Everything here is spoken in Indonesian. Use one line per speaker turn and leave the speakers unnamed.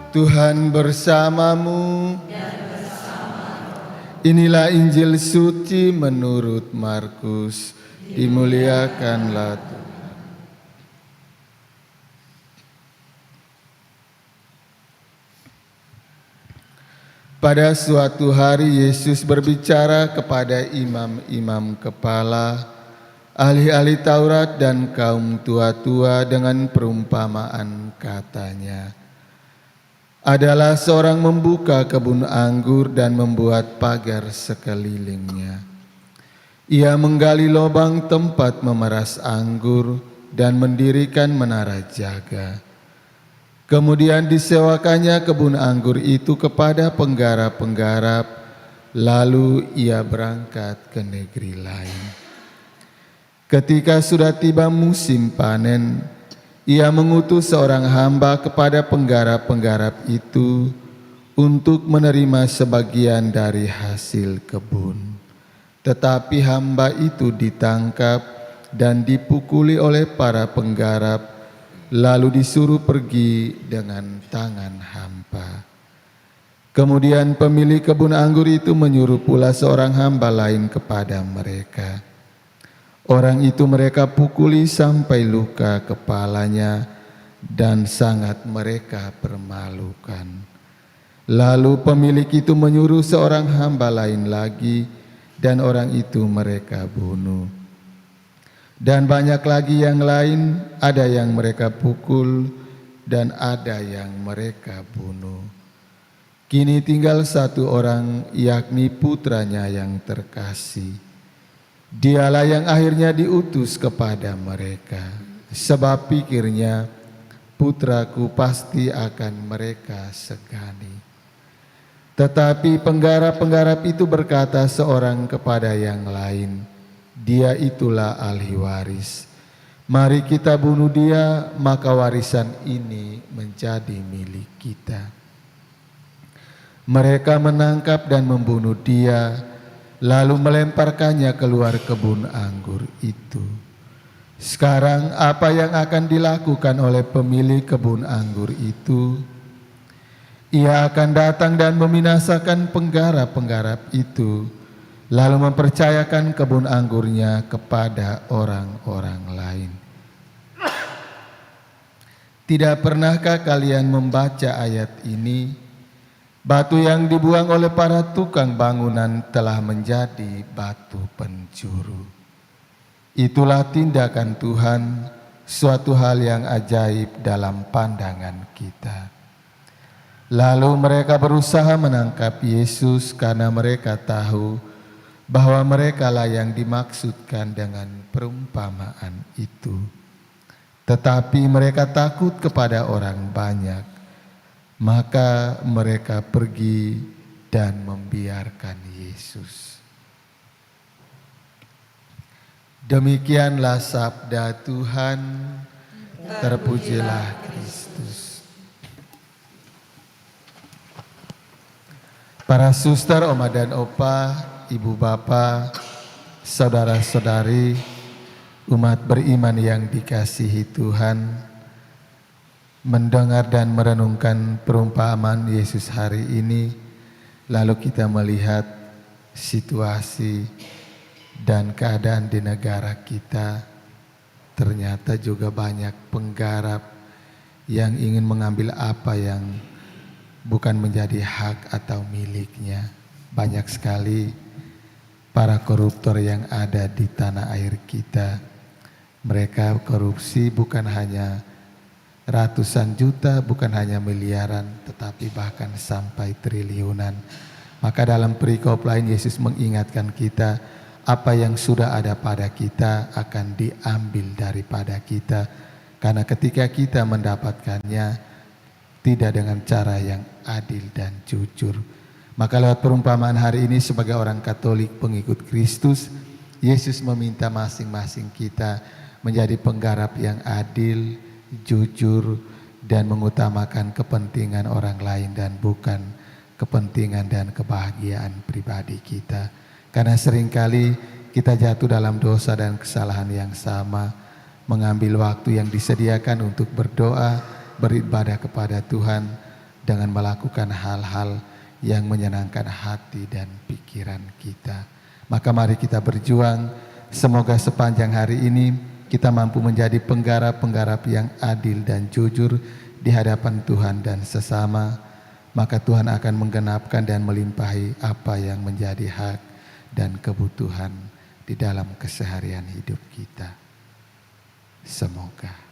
Tuhan bersamamu. Inilah Injil suci menurut Markus. Dimuliakanlah Tuhan. Pada suatu hari Yesus berbicara kepada imam-imam kepala, ahli-ahli Taurat dan kaum tua-tua dengan perumpamaan katanya. Adalah seorang membuka kebun anggur dan membuat pagar sekelilingnya. Ia menggali lubang tempat memeras anggur dan mendirikan menara jaga. Kemudian disewakannya kebun anggur itu kepada penggarap-penggarap, lalu ia berangkat ke negeri lain. Ketika sudah tiba musim panen, ia mengutus seorang hamba kepada penggarap-penggarap itu untuk menerima sebagian dari hasil kebun. Tetapi hamba itu ditangkap dan dipukuli oleh para penggarap, lalu disuruh pergi dengan tangan hampa. Kemudian pemilik kebun anggur itu menyuruh pula seorang hamba lain kepada mereka. Orang itu mereka pukuli sampai luka kepalanya dan sangat mereka permalukan. Lalu pemilik itu menyuruh seorang hamba lain lagi dan orang itu mereka bunuh. Dan banyak lagi yang lain, ada yang mereka pukul dan ada yang mereka bunuh. Kini tinggal satu orang, yakni putranya yang terkasih. Dialah yang akhirnya diutus kepada mereka, sebab pikirnya, putraku pasti akan mereka segani. Tetapi penggarap-penggarap itu berkata seorang kepada yang lain, dia itulah ahli waris. Mari kita bunuh dia, maka warisan ini menjadi milik kita. Mereka menangkap dan membunuh dia, lalu melemparkannya keluar kebun anggur itu. Sekarang apa yang akan dilakukan oleh pemilik kebun anggur itu? Ia akan datang dan membinasakan penggarap-penggarap itu, lalu mempercayakan kebun anggurnya kepada orang-orang lain. Tidak pernahkah kalian membaca ayat ini? Batu yang dibuang oleh para tukang bangunan telah menjadi batu penjuru. Itulah tindakan Tuhan, suatu hal yang ajaib dalam pandangan kita. Lalu mereka berusaha menangkap Yesus karena mereka tahu bahwa merekalah yang dimaksudkan dengan perumpamaan itu. Tetapi mereka takut kepada orang banyak, maka mereka pergi dan membiarkan Yesus. Demikianlah sabda Tuhan, terpujilah Kristus. Para suster, oma dan opa, ibu bapa, saudara-saudari, umat beriman yang dikasihi Tuhan, mendengar dan merenungkan perumpamaan Yesus hari ini, lalu kita melihat situasi dan keadaan di negara kita. Ternyata juga banyak penggarap yang ingin mengambil apa yang bukan menjadi hak atau miliknya. Banyak sekali para koruptor yang ada di tanah air kita. Mereka korupsi bukan hanya ratusan juta, bukan hanya miliaran, tetapi bahkan sampai triliunan. Maka dalam perikop lain Yesus mengingatkan kita, apa yang sudah ada pada kita akan diambil daripada kita. Karena ketika kita mendapatkannya, tidak dengan cara yang adil dan jujur. Maka lewat perumpamaan hari ini sebagai orang Katolik pengikut Kristus, Yesus meminta masing-masing kita menjadi penggarap yang adil, jujur, dan mengutamakan kepentingan orang lain dan bukan kepentingan dan kebahagiaan pribadi kita. Karena seringkali kita jatuh dalam dosa dan kesalahan yang sama, mengambil waktu yang disediakan untuk berdoa, beribadah kepada Tuhan, dengan melakukan hal-hal yang menyenangkan hati dan pikiran kita. Maka mari kita berjuang, semoga sepanjang hari ini kita mampu menjadi penggarap-penggarap yang adil dan jujur di hadapan Tuhan dan sesama. Maka Tuhan akan menggenapkan dan melimpahi apa yang menjadi hak dan kebutuhan di dalam keseharian hidup kita. Semoga.